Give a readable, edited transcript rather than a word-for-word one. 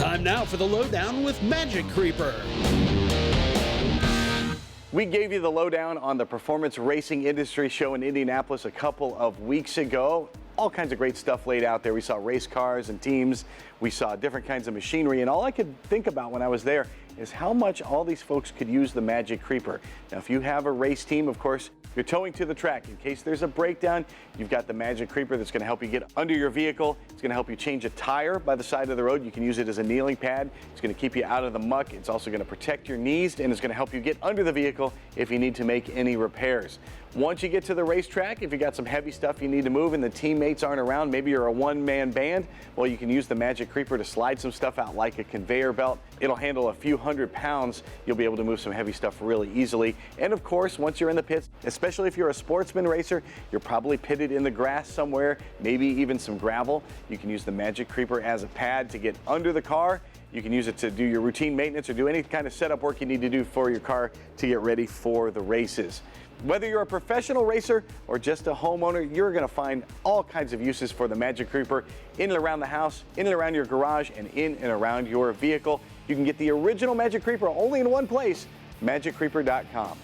Time now for the lowdown with Magic Creeper. We gave you the lowdown on the Performance Racing Industry Show in Indianapolis a couple of weeks ago. All kinds of great stuff laid out there. We saw race cars and teams. We saw different kinds of machinery. And all I could think about when I was there is how much all these folks could use the Magic Creeper. Now, if you have a race team, of course, you're towing to the track. In case there's a breakdown, you've got the Magic Creeper that's going to help you get under your vehicle. It's going to help you change a tire by the side of the road. You can use it as a kneeling pad. It's going to keep you out of the muck. It's also going to protect your knees, and it's going to help you get under the vehicle if you need to make any repairs. Once you get to the racetrack, if you got some heavy stuff you need to move and the teammates aren't around, maybe you're a one-man band, well, you can use the Magic Creeper to slide some stuff out like a conveyor belt. It'll handle a few hundred pounds. You'll be able to move some heavy stuff really easily. And of course, once you're in the pits, especially if you're a sportsman racer, you're probably pitted in the grass somewhere, maybe even some gravel. You can use the Magic Creeper as a pad to get under the car. You can use it to do your routine maintenance or do any kind of setup work you need to do for your car to get ready for the races. Whether you're a professional racer or just a homeowner, you're going to find all kinds of uses for the Magic Creeper in and around the house, in and around your garage, and in and around your vehicle. You can get the original Magic Creeper only in one place, MagicCreeper.com.